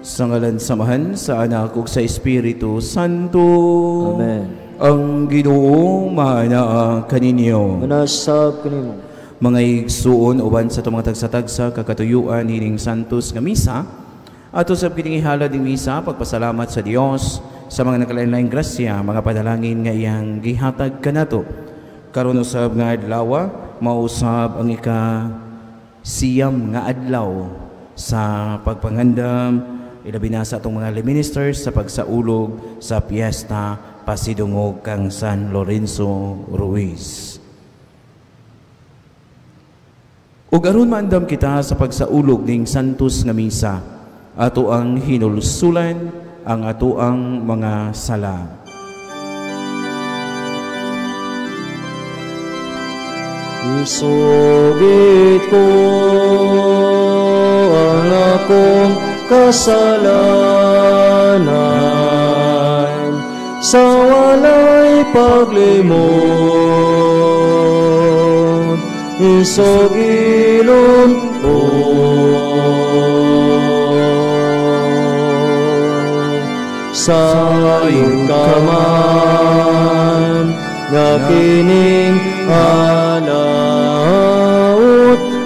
Sa ngalan samahan sa Anak ug sa Espiritu Santo. Amen. Ang Ginoo mahana kaninyo. Manasab kanimo. Mga igsuon uban sa tumang tagsa-tagsa kakatuyuan hining santos nga misa. Ato sa kiningihala ding misa pagpasalamat sa Dios sa mga nakalain-laing grasya, mga padalangin nga iyang gihatag kanato. Karon usab nga adlaw mausab ang siyam nga adlaw sa pagpangandam ilabi na sa atong mga ministers sa pagsaulog sa piyesta pasidungog kang San Lorenzo Ruiz. Ug aron maandam kita sa pagsaulog ning santos nga misa, ato ang hinulsulan ang ato ang mga sala. Isugit ko ang akong kasalanan sa walay paglimot. Isugilon ko sa iyong kaman nga kining alaut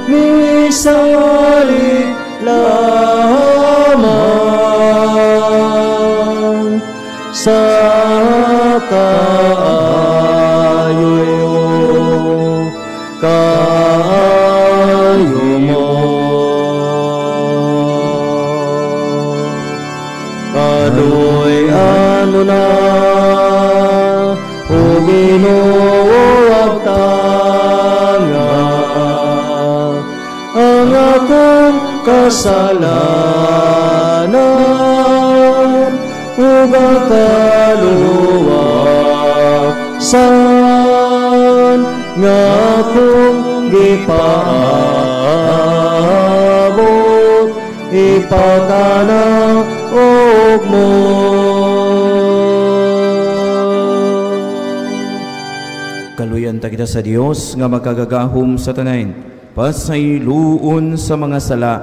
misalik lamang sa kaayo mo. Kaluy ano na o Ginoo tanga ang akong kasalanan ug ang kaluluwa san nga akong gipaabot ipagana og mo. Kaluyan ta kita sa Dios nga magkagagahom sa tanan, pasayloon sa mga sala,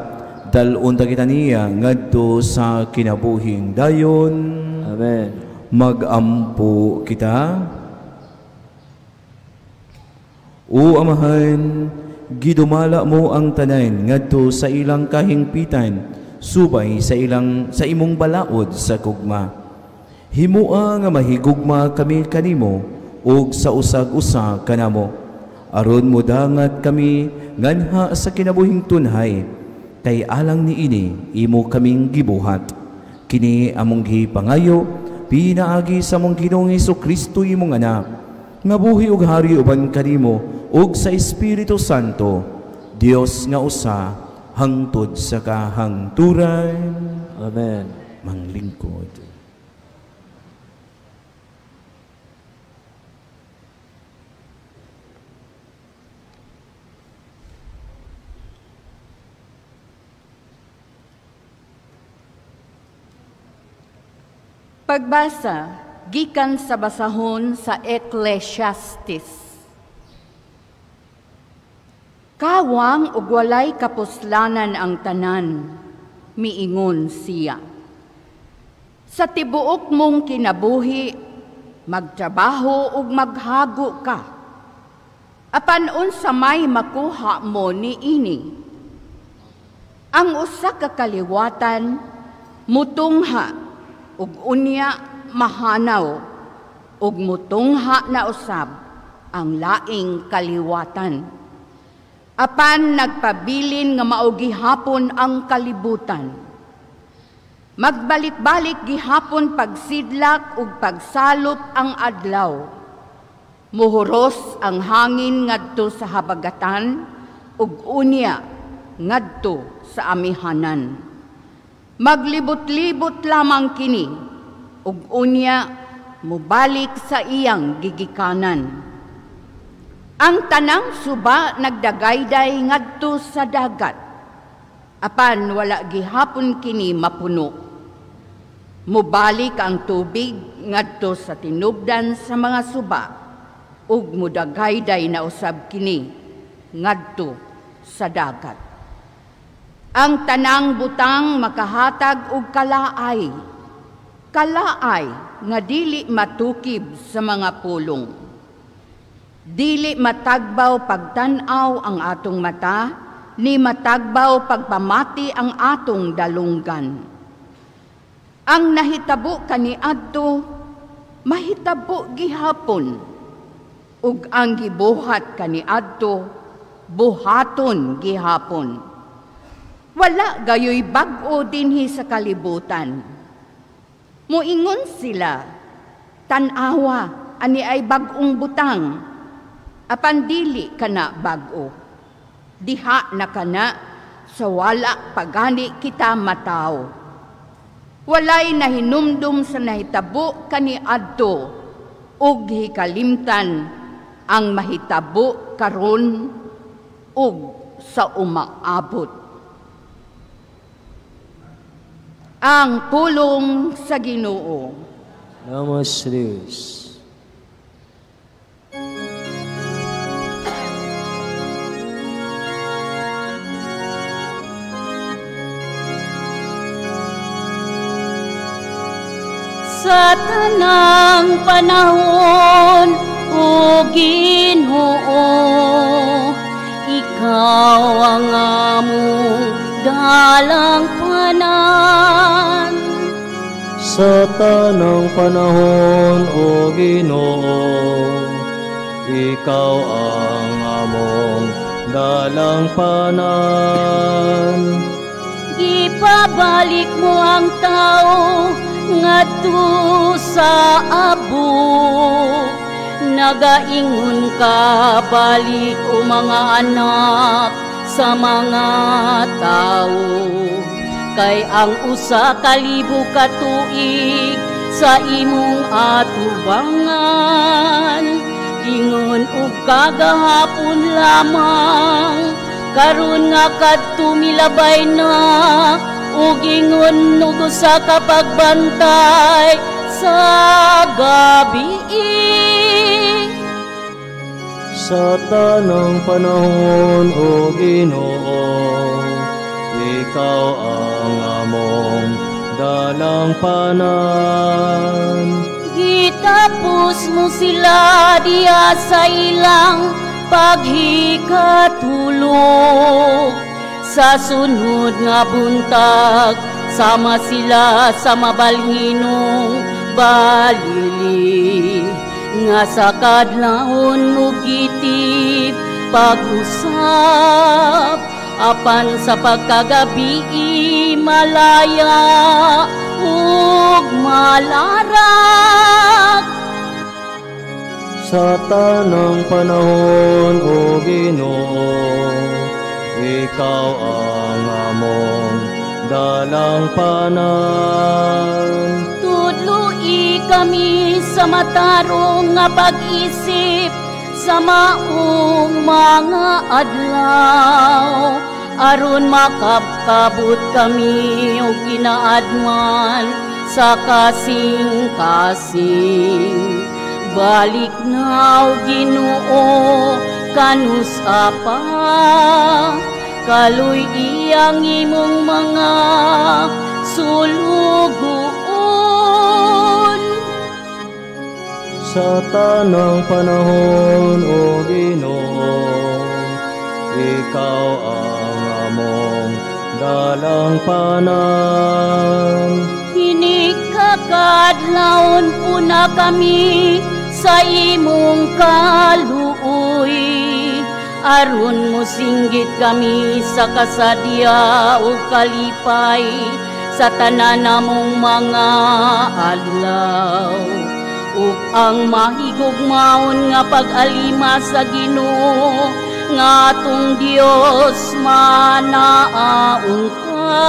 dalon ta kita niya ngadto sa kinabuhing dayon. Amen. Magampo kita. O Amahan, gidumala mo ang tanan ngadto sa ilang kahingpitan, subay sa imong balaod sa gugma. Himua nga mahigugma kami kanimo ug sa usag-usa kanamo, aron mo dangat kami nganha sa kinabuhing tunhay, kay alang niini imo kaming gibuhat. Kini among gipangayo pinaagi sa among Ginoong Hesukristo imong anak, nga buhi ug hari uban kanimo ug sa Espiritu Santo, Dios nga usa hangtod sa kahangturan. Amen. Manglingkod. Pagbasa gikan sa basahon sa Ecclesiastes. Kawang ug walay kapuslanan ang tanan, miingon siya. Sa tibuok mong kinabuhi, magtrabaho ug maghago ka. Apan unsa may makuha mo niini? Ang usa ka kaliwatan mutungha ug unya mahanaw, ug mutungha na usab ang laing kaliwatan. Apan nagpabilin nga mao gihapon ang kalibutan. Magbalik-balik gihapon pagsidlak ug pagsalop ang adlaw. Muhuros ang hangin ngadto sa habagatan ug unya ngadto sa amihanan. Maglibot-libot lamang kini, ug unya mubalik sa iyang gigikanan. Ang tanang suba nagdagayday ngadto sa dagat, apan wala gihapon kini mapuno. Mubalik ang tubig ngadto sa tinubdan sa mga suba, ug mudagayday na usab kini ngadto sa dagat. Ang tanang butang makahatag og kalaay, kalaay nga dili matukib sa mga pulong. Dili matagbaw pagtan-aw ang atong mata, ni matagbaw pagpamati ang atong dalunggan. Ang nahitabo kaniadto, mahitabo gihapon, ug ang gibuhat kaniadto, buhaton gihapon. Wala gayoy bag-o dinhi sa kalibutan. Muingon sila, tan-awa, ani ay bag-ong butang, apan dili kana bag-o. Diha na kana, sa wala pagani kita mataw. Walay nahinumdum sa nahitabo kaniadto, ug hikalimtan ang mahitabo karon ug sa umaabot. Ang pulong sa Ginoo. Namas Deus. Sa tanang panahon, O Ginoo, Ikaw ang among dalang panan. Sa tanang panahon, O Ginoo, Ikaw ang among dalang panan. Ipabalik mo ang tao ngadto sa abo, nagaingon ka balik o mga anak sa mga tao. Kay ang usa ka libo ka tuig sa imong atubangan, ingon og kagahapon lamang, karon nga kadto milabay na, ug ingon og usa ka pagbantay sa gabi. Sa tanang panahon, O Ginoo, Ikaw ang among dalang panan. Gitapos mo sila diya sa ilang paghikatulog. Sa sunod nga buntag, sama sila sa mabalhinong balili. Nga sa kadlawon mo gitip pag-usap, apan sa pagkagabi malaya ug malarak. Sa tanang panahon, O Ginoo, Ikaw ang among dalang panan. Tudloi kami sa matarong nga pag-isip sa maong mga adlaw, aron makabkabot kami o kinaadman sa kasing-kasing. Balik na o Ginoo kanus apa, kaluy iyang imong mga sulugoon. Sa tanang panahon, O Ginoo, Ikaw ang among dalang panan. Inikakadlawon po na kami sa imong kaluoy, aron mo singgit kami sa kasadya o kalipay sa tanan namong mga adlaw. Ug ang mahigugmaon nga pag-alima sa Ginoo nga atong Dios manaaon ka,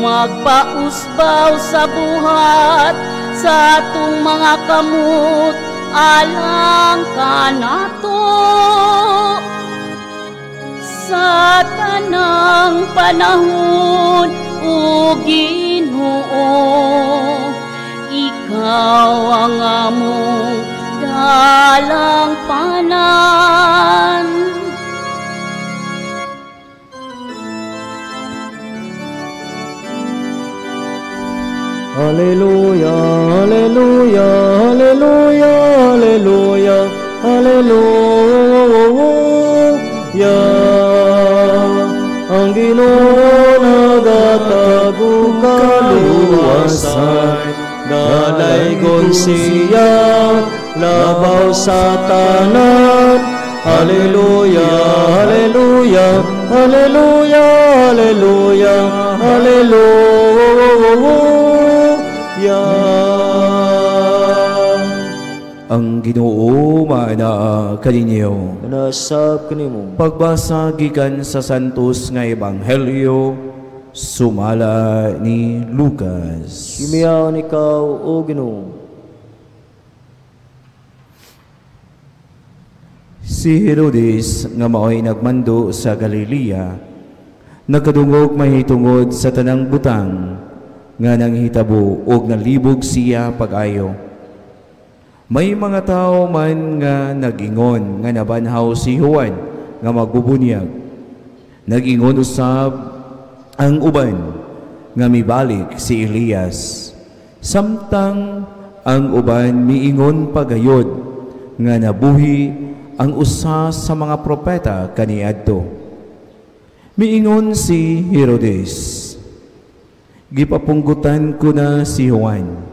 magpausbaw sa buhat sa atong mga kamot alang kanato. Sa tanang panahon, O Ginoo, Ikaw ang among dalang panan. Hallelujah, hallelujah, hallelujah, hallelujah, hallelujah. Ang Ginoo nagatago kaluwasan, dalaygon siya labaw sa tanan. Hallelujah, hallelujah, hallelujah, hallelujah, hallelujah. Ang Ginoo maana kaninyo. Nasab kanimo. Pagbasa gikan sa santos nga ebanghelyo sumala ni Lucas. Imiyaw ikaw o Ginoo. Si Herodes nga maoy nagmando sa Galilea, nakadungog mahitungod sa tanang butang nga nanghitabo og nalibog siya pag-ayo. May mga tao man nga nagingon nga nabanhaw si Juan nga magbubunyag. Nagingon usab ang uban nga mibalik si Elias. Samtang ang uban miingon pagayod nga nabuhi ang usa sa mga propeta kaniadto. Miingon si Herodes, gipapunggutan ko na si Juan.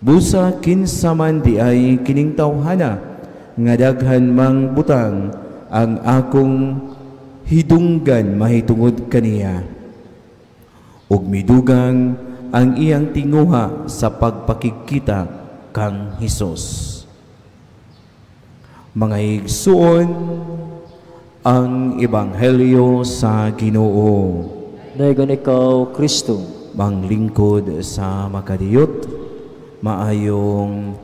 Busa kinsa man di ay kining tawhana nga daghan mang butang ang akong hidunggan mahitungod kaniya. Ug midugang ang iyang tinguha sa pagpakikita kang Hesus. Mga igsuon, ang Ebanghelyo sa Ginoo. Daygon ikaw, Kristo. Manglingkod sa makadiyot, maayong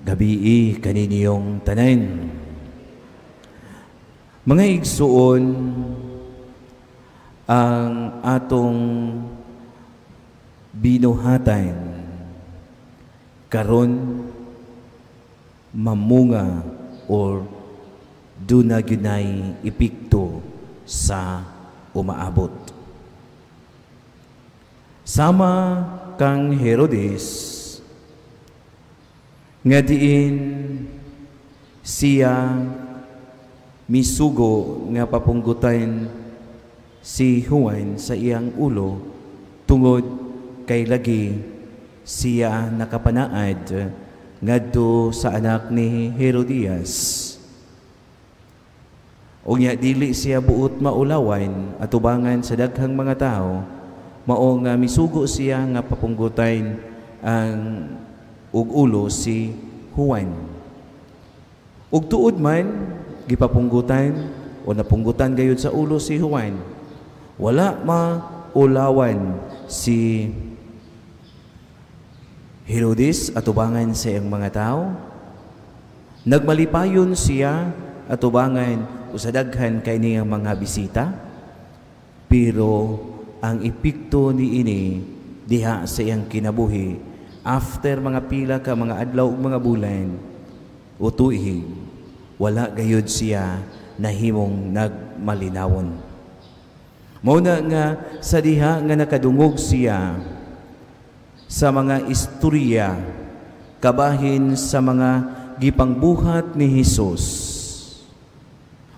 gabi kaninyong tanan. Mga igsuon, ang atong binuhatan karon mamunga or duna ginay epekto sa umaabot. Sama kang Herodes nga diin siya misugo nga papunggutan si Juan sa iyang ulo tungod kay lagi siya nakapanaad ngadto sa anak ni Herodias. O nya dili siya buot maulawan at ubangan sa daghang mga tao, mao nga misugo siya nga papunggutan ang ug ulo si Juan. Ug tuod man gipapunggutan o napunggutan gayud sa ulo si Juan, wala maulawan si Herodes atubangan sa iyang mga tao. Nagmalipayon siya atubangan usadaghan kay niyang mga bisita. Pero ang epekto ni ini diha sa iyang kinabuhi after mga pila ka mga adlaw ug mga bulan o tuig, wala gayud siya nahimong nagmalinawon. Mao na nga sa diha nga nakadungog siya sa mga istorya kabahin sa mga gipangbuhat ni Hesus.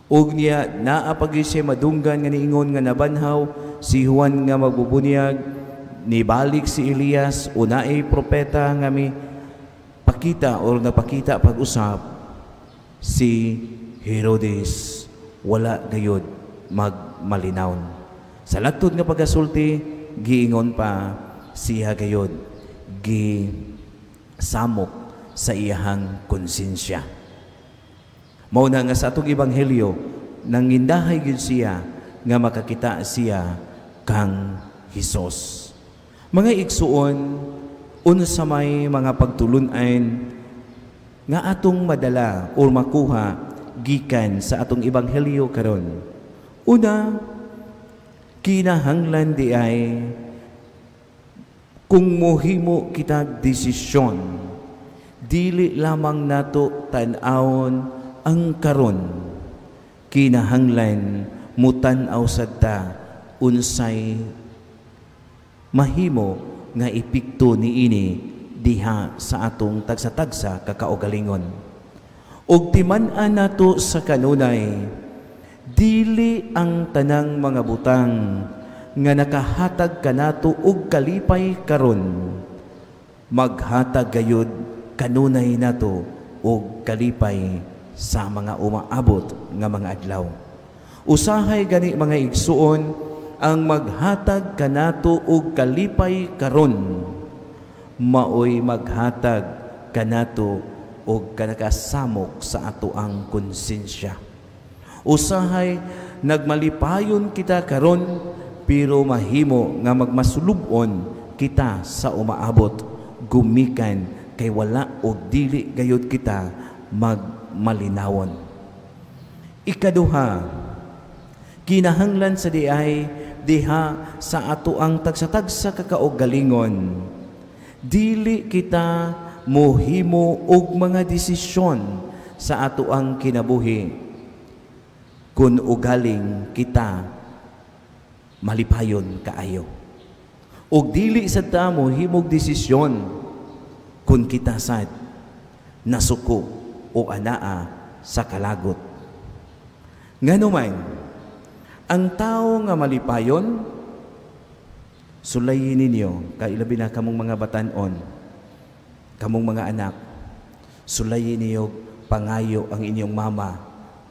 Ug niya naapagi siya madunggan nga niingon nga nabanhaw si Juan nga magbubunyag, nibalik si Elias o naay propeta nga mi pakita o napakita pag-usap. Si Herodes wala gayud magmalinawon. Sa latod nga pagasulti giingon pa siya gayod gisamok sa iyahang konsensya. Mao na nga sa atong ebanghelyo nangindahay gyud siya nga makakita siya kang Hesus. Mga igsuon, unsa may mga pagtulun-an nga atong madala o makuha gikan sa atong ebanghelyo karon. Una, kinahanglan di ay kung mohimo kita desisyon, dili lamang nato tan-awon ang karon, kinahanglan mutan-aw sadta unsay mahimo nga epekto niini diha sa atong tagsa-tagsa kakaugalingon. Ug timan-an nato sa kanunay, dili ang tanang mga butang nga nakahatag kanato og kalipay karon, maghatag gayud kanunay nato og kalipay sa mga umaabot nga mga adlaw. Usahay gani mga igsuon, ang maghatag kanato og kalipay karon, maoy maghatag kanato og kanakasamok sa ato ang konsensya. Usahay nagmalipayon kita karon, pero mahimo nga magmasulubon kita sa umaabot, gumikan kay wala og dili gayud kita magmalinawon. Ikaduha, kinahanglan sa diha sa ato ang tagsa-tagsa kakaugalingon, dili kita mohimo og mga desisyon sa ato ang kinabuhi kun ugaling kita malipayon kaayo. Og dili sad ta mohimog desisyon kun kita sad nasuko o anaa sa kalagot. Nganuman, ang tao nga malipayon, sulayin ninyo, kailabi na kamong mga batanon, kamong mga anak, sulayin niyo pangayo ang inyong mama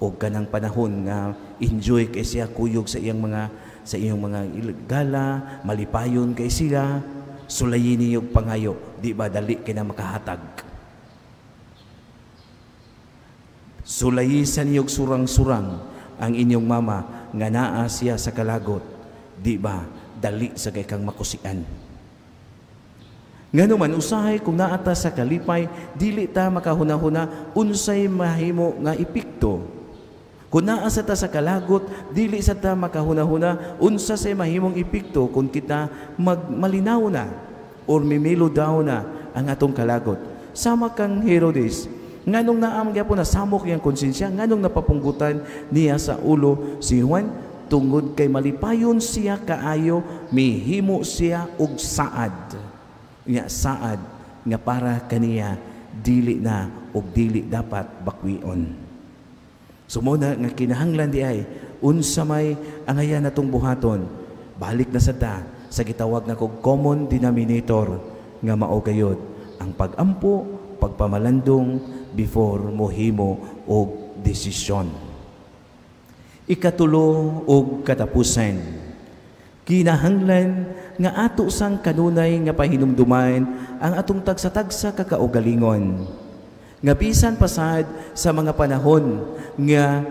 o kanang panahon nga enjoy kay siya kuyog sa iyong mga gala, malipayon kay siya, sulayin niyo pangayo, di ba dali kina makahatag. Sulayisan niyo surang-surang ang inyong mama nga naa siya sa kalagot, di ba dali sa kay kang makusian. Nganuman usahay kung naata sa kalipay, dili ta makahuna-huna unsay mahimo nga epekto. Kung naasa ta sa kalagot, dili sa ta makahuna-huna unsa say mahimong epekto kung kita malinaw na or mimilo daw na ang atong kalagot. Sama kang Herodes, nganong naam gyapon na samok yang konsensya, nganong napapunggutan niya sa ulo si Juan, tungod kay malipayon siya kaayo, mihimo siya og saad. Nga saad nga para kaniya dili na og dili dapat bakwion. Sumuna nga kinahanglan di ay unsa may angayan natong buhaton, balik na sa ta sa gitawag na kog common denominator nga mao gayud ang pagampo, pagpamalandong before mohimo og desisyon. Ikatulo og katapusan, kinahanglan nga ato sang kanunay nga pahinumduman ang atong tagsa-tagsa kakaugalingon, nga bisan pasad sa mga panahon nga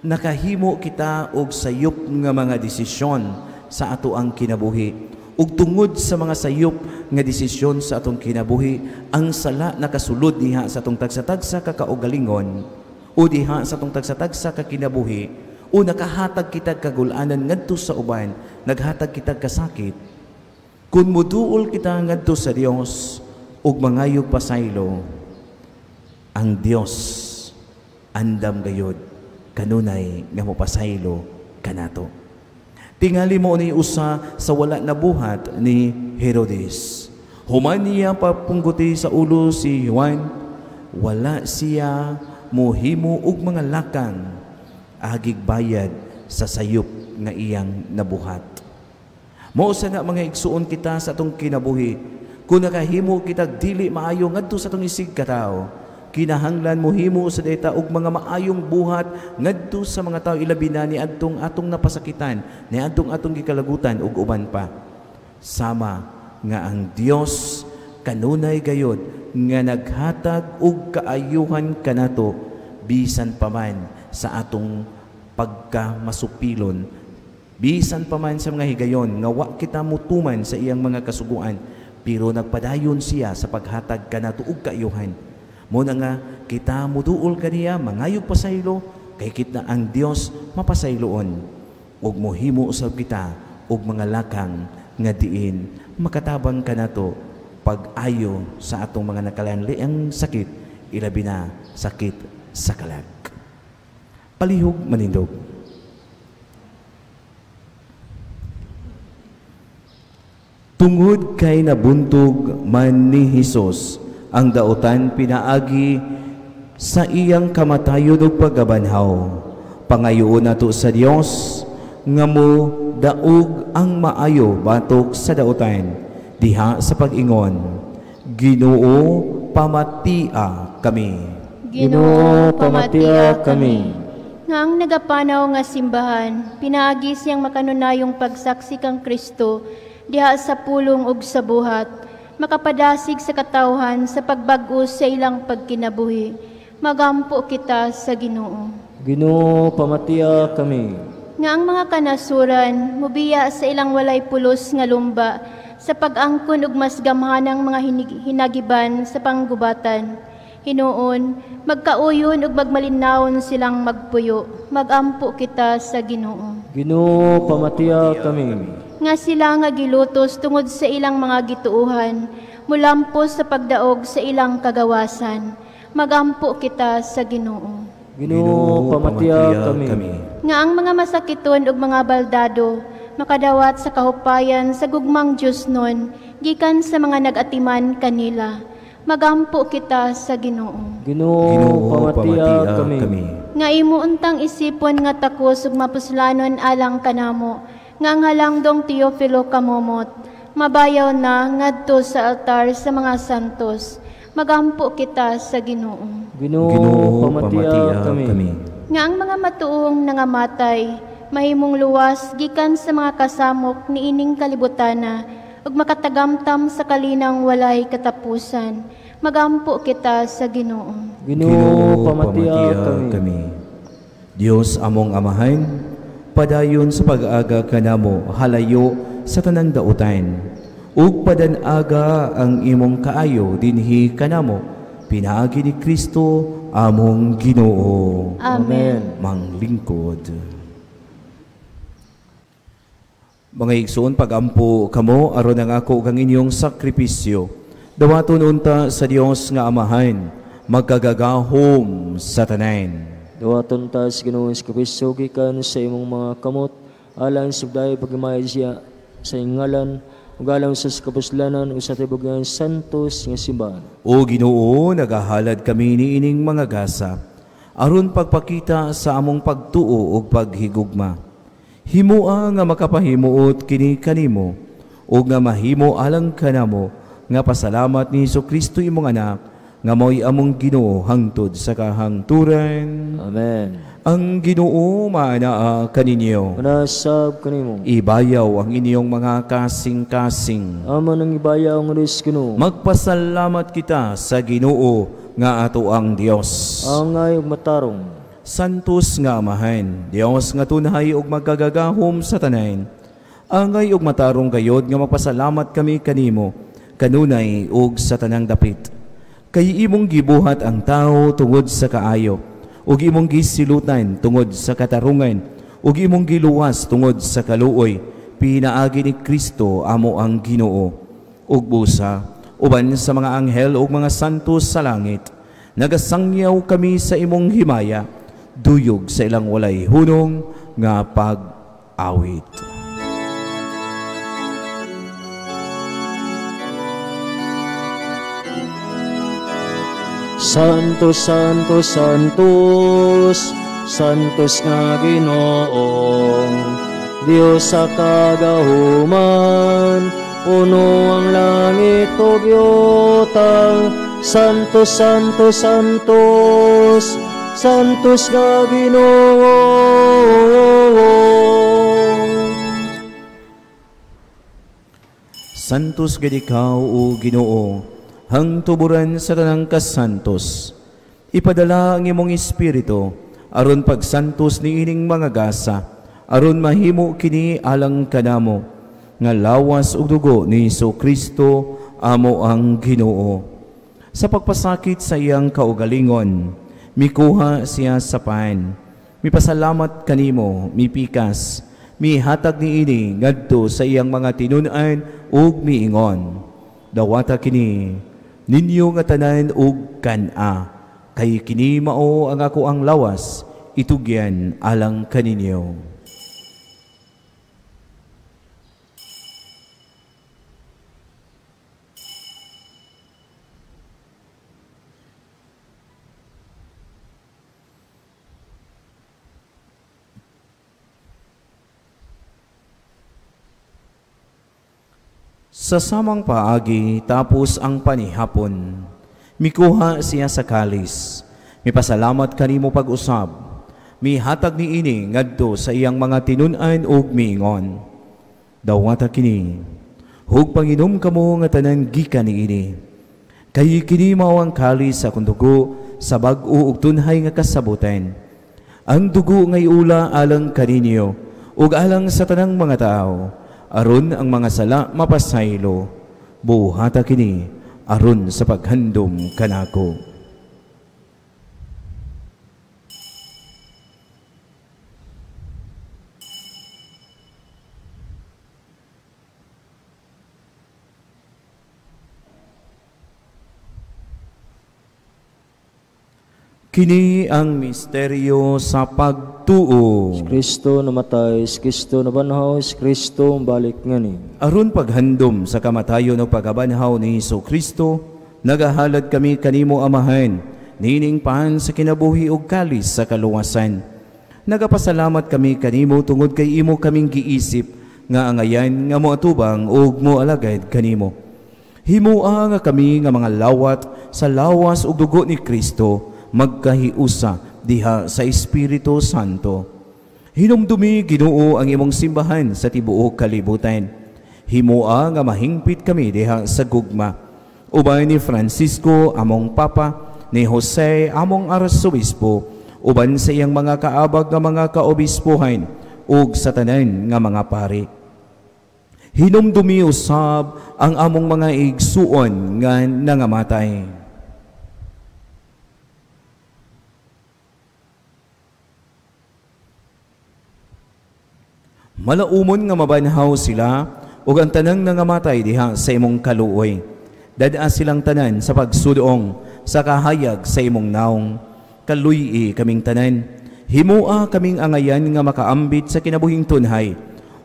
nakahimo kita og sayop nga mga desisyon sa ato ang kinabuhi, ug tungod sa mga sayop nga desisyon sa atong kinabuhi, ang sala nakasulod diha sa atong tagsa-tagsa kakaugalingon o diha sa atong tagsa-tagsa kakinabuhi, o nakahatag kita kagulanan ngadto sa uban, naghatag kita kasakit. Kung muduol kita ngadto sa Dios ug mangayog pasaylo, ang Dios andam gayud kanunay nga mopasaylo kanato. Tingali mo ni usa sa wala na buhat ni Herodes. Human niya papungguti sa ulo si Juan, wala siya mohimo og mga lakang agig bayad sa sayop nga iyang nabuhat. Mao sana mga igsuon kita sa atong kinabuhi, kung nakahimo kita dili maayo ngadto sa atong isig katao, kinahanglan mohimo sa data og mga maayong buhat ngadto sa mga tao, ilabi na ni adtong atong napasakitan, ni adtong atong gikalagutan ug uban pa. Sama nga ang Dios kanunay gayud nga naghatag og kaayuhan kanato bisan pa man sa atong pagkamasupilon, bisan pa man sa mga higayon nga wa kita mutuman sa iyang mga kasuguan, pero nagpadayon siya sa paghatag kanato og kaayuhan. Muna nga kita muduol kaniya mangayog pasaylo, kay kita ang Dios mapasayloon, ug mohimo usab kita og mga lakang nga diin makatabang kanato pag-ayo sa atong mga nakalanliang sakit, ilabi na sakit sa kalag. Palihog manindog. Tungod kay nabuntog man ni Hesus, ang dautan pinaagi sa iyang kamatayon ug paggabanhaw. Pangayoon nato sa Dios nga mo daog ang maayo batok sa dautan diha sa pag-ingon, Ginoo pamatia kami. Ginoo pamatia kami. Nga ang nagapanaw nga simbahan, pinaagi siyang makanunayong pagsaksi kang Kristo, diha sa pulong ug sa buhat, makapadasig sa katawhan sa pagbag-o sa ilang pagkinabuhi. Magampo kita sa Ginoo. Ginoo pamatia kami. Nga ang mga kanasuran, mubiya sa ilang walay pulos nga lumba, sa pag-angkon ug mas gamhanang mga hinagiban sa panggubatan. Hinuon, magkauyon ug magmalinawon silang magpuyo. Magampo kita sa Ginoo. Ginoo pamatia kami. Nga sila nga gilutos tungod sa ilang mga gituuhan, mulampos sa pagdaog sa ilang kagawasan. Magampo kita sa Ginoo. Ginoo pamatia kami. Nga ang mga masakiton ug mga baldado, makadawat sa kahupayan sa gugmang Diyos nun, gikan sa mga nag-atiman kanila. Magampo kita sa Ginoo. Ginoo pamatia kami. Nga imo untang isipon nga takos ug mapuslanon alang kanamo, nga ang halangdong Teofilo kamomot, mabayaw na ngadto sa altar sa mga santos. Magampo kita sa Ginoo. Ginoo pamatia kami. Nga ang mga matuong nangamatay, mahimong luwas gikan sa mga kasamok niining kalibutana, ug makatagamtam sa kalinang walay katapusan. Magampo kita sa Ginoo. Ginoo pamatia kami. Dios among amahan, padayon sa pag-aga kanamo halayo sa tanang dautan. Ug padan-aga ang imong kaayo dinhi kanamo, pinaagi ni Kristo among Ginoo. Amen. Manglingkod. Mga igsoon, pagampo kamo aron ang ako kang inyong sakripisyo. Dawaton unta sa Dios nga amahan, magkagagahom sa tanan. Dawaton ta sa Ginoong Kristo gikan sa imong mga kamot, alang sugday pagimay siya sa ngalan, ug alang sa kapuslanan ug sa tibugan santos nga simbahan. O Ginoo, nagahalad kami ni ining mga gasa, aron pagpakita sa among pagtuo ug paghigugma. Himua nga makapahimuot kini kanimo, o nga mahimo alang kanamo, nga pasalamat ni Jesucristo imong anak, nga mo'y among Ginoo hangtod sa kahangturan. Amen. Ang Ginoo maanaa kaninyo. Manasab kanimo. Ibayaw ang inyong mga kasing-kasing. Aman ang ibayaw nga Diyos Ginoo. Magpasalamat kita sa Ginoo nga ato ang Dios. Angay ug matarong. Santos nga amahan, Dios nga tunay ug magkagagahom sa tanan. Angay ug matarong gayod nga magpasalamat kami kanimo, kanunay ug sa tanang dapit. Kay imong gibuhat ang tao tungod sa kaayo, ug imong gisilutan tungod sa katarungan, ug imong giluwas tungod sa kaluoy, pinaagi ni Kristo amo ang Ginoo. Ug busa, uban sa mga anghel ug mga santos sa langit, nagasangyaw kami sa imong himaya, duyog sa ilang walay hunong nga pag-awit. Santos, Santos, Santos, Santos nga Ginoong Dios sa kagahuman, puno ang langit ug yuta. Santos, Santos, Santos, Santos nga Ginoo. Santos gid ikaw o Ginoo, hangtuburan sa tanang kasantos. Ipadala ang imong espiritu aron pagsantos ni ining mga gasa, aron mahimo kini alang kanamo, nga lawas ug dugo ni Jesucristo amo ang Ginoo. Sa pagpasakit sa iyang kaugalingon, mikuha siya sa pan. Mipasalamat kanimo, mipikas, mihatag ni ini ngadto sa iyang mga tinun-an ug miingon. Dawata kini ninyo nga tanan ug kan-a, kay kini mao ang ako ang lawas, itugyan alang kaninyo. Sa samang paagi tapos ang panihapon, mikuha siya sa kalis. Mipasalamat kanimo pag-usab. Mihatag ni ini ngadto sa iyang mga tinun-an ug miingon. Dawata kini, hug panginom kamo nga tanan gikan ni ini. Kay kini mao ang kalis sa akong dugo sa bag-o ug tunhay nga kasabutan. Ang dugo ngay ula alang kaninyo ug alang sa tanang mga tao, aron ang mga sala mapasaylo. Buhata kini aron sa paghandom kanako. Kini ang misteryo sa pagtuo. Si Kristo namatay, si Kristo nabanhaw, si Kristo balik ngani. Aron paghandom sa kamatayon o pagabanhaw ni Hesus Kristo, nagahalad kami kanimo amahan, nining pahan sa kinabuhi ug kalis sa kaluwasan. Nagapasalamat kami kanimo tungod kay imo kaming giisip nga angayan nga moatubang ug moalagad kanimo. Himua nga kami nga mga lawat sa lawas ug dugo ni Kristo, magkahiusa diha sa Espiritu Santo. Hinumdumi Ginoo ang imong simbahan sa tibuok kalibutan. Himua nga mahingpit kami diha sa gugma. Uban ni Francisco among Papa, ni Jose among Arsobispo, uban sa iyang mga kaabag nga mga kaobispohan ug sa tanan nga mga pari. Hinumdumi usab ang among mga igsuon nga nangamatay. Malaumon nga mabanhaw sila ug ang tanang nangamatay diha sa imong kaluoy. Dadaa silang tanan sa pagsudoong sa kahayag sa imong naong. Kaluy kaming tanan. Himua kaming angayan nga makaambit sa kinabuhing tunhay.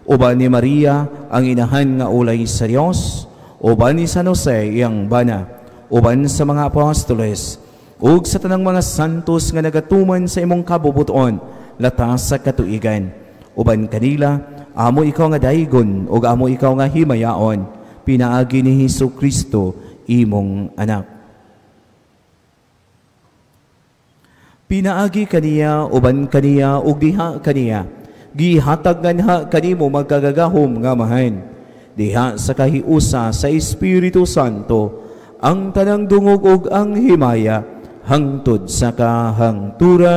Uban ni Maria ang inahan nga ulay sa Dios, uban ni San Jose iyang bana, uban sa mga apostoles, ug sa tanang mga santos nga nagatuman sa imong kabubuton latas sa katuigan. Uban kanila, amo ikaw nga daygon ug amo ikaw nga himayaon, pinaagi ni Hesus Kristo, imong anak. Pinaagi kaniya, uban kaniya, ug diha kaniya, gihatag nganha kanimo magkagagahom nga mahan. Diha sa kahiusa sa Espiritu Santo, ang tanang dungog ug ang himaya, hangtod sa kahangturan.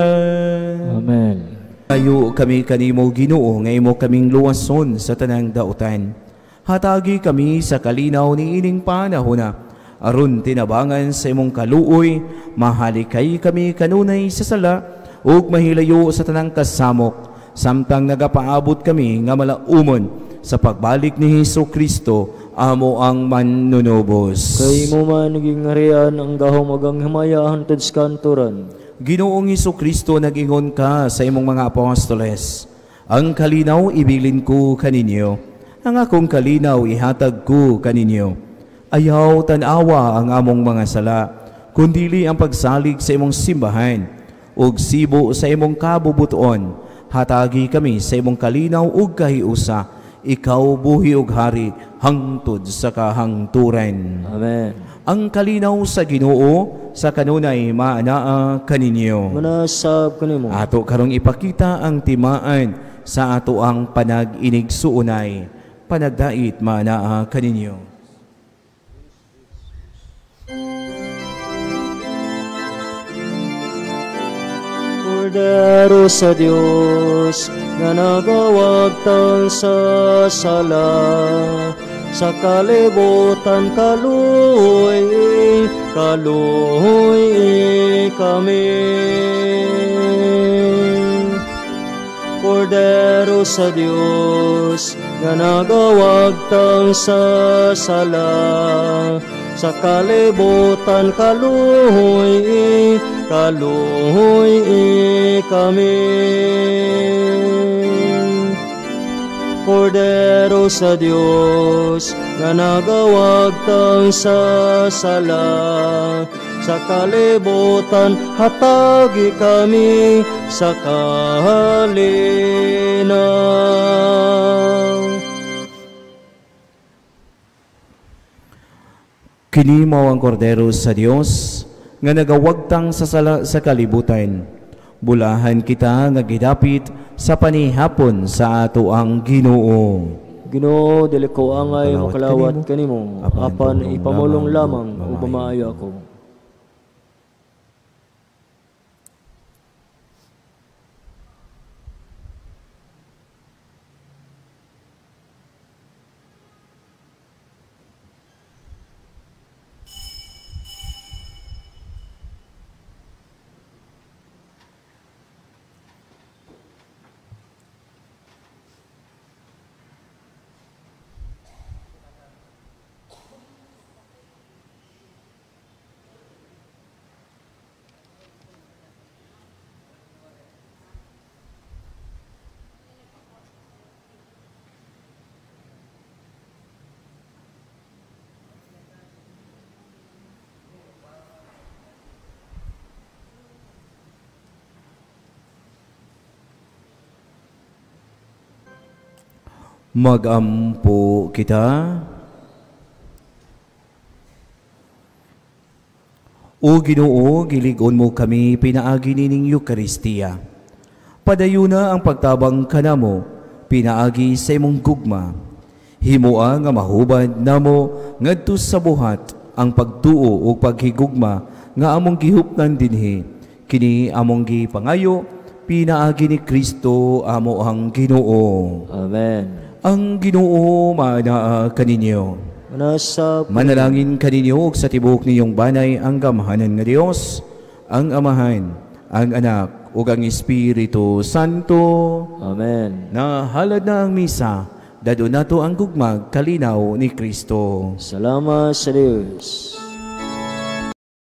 Amen. Ayo kami kanimo Ginoo nga imo kaming luwason sa tanang dautan. Hatagi kami sa kalinaw ni ining panahona, aron tinabangan sa imong kaluoy, mahalikay kami kanunay sa sala, ug mahilayo sa tanang kasamok, samtang nagapaabot kami nga malaumon sa pagbalik ni Hesus Kristo, amo ang manunubos. Kay mo man naging harian ang gahom ug ang himaya hangtod sa kanturan. Ginoong Hesus Kristo, nag-ingon ka sa imong mga apostoles, ang kalinaw ibilin ko kaninyo, ang akong kalinaw ihatag ko kaninyo. Ayaw tanawa ang among mga sala, kundili ang pagsalig sa imong simbahan, ug sibo sa imong kabubuton. Hatagi kami sa imong kalinaw ug kahiusa, ikaw buhi ug hari hangtod sa kahangturan. Amen. Ang kalinaw sa Ginoo sa kanunay maanaa kaninyo. Manasab kanimo. Ato karong ipakita ang timaan sa ato ang panag-inigsuunay. Panagdait maanaa kaninyo. Kordero sa Dios nga nagawag tang sa sala, sa kalibutan kaluoy kami. Kordero sa Dios nga nagawag tang sa sala, sa kalibutan kaluoy kami. Kordero sa Dios nga nagawag tang sa sala, sa kalibutan hatagi kami sa kalinaw. Kini mao ang kordero sa Dios nga nagawagtang sa kalibutan. Bulahan kita nga gidapit sa panihapon sa ato ang Ginoo. Ginoo, dili ko angay Makalawat makalawat kanimo. kanimo, Apan apan ipamulong lamang lamang, ug mamaayo ako. Magampo kita. O Ginoo, giligon mo kami pinaagi nining Eukaristiya. Padayuna ang pagtabang kanamo, pinaagi sa imong gugma. Himoa nga mahubad namo ngadto sa buhat ang pagtuo o paghigugma nga among gihupnan dinhi. Kini among gipangayo, pinaagi ni Kristo amo ang Ginoo. Amen. Ang Ginoo manaa kaninyo. Manasa Manalangin kaninyo ug sa tibok niyong banay ang gamhanan nga Dios, ang Amahan, ang Anak ug ang Espiritu Santo. Amen. Nahalad na ang misa, dado nato ang gugmag kalinaw ni Kristo. Salamat sa Dios.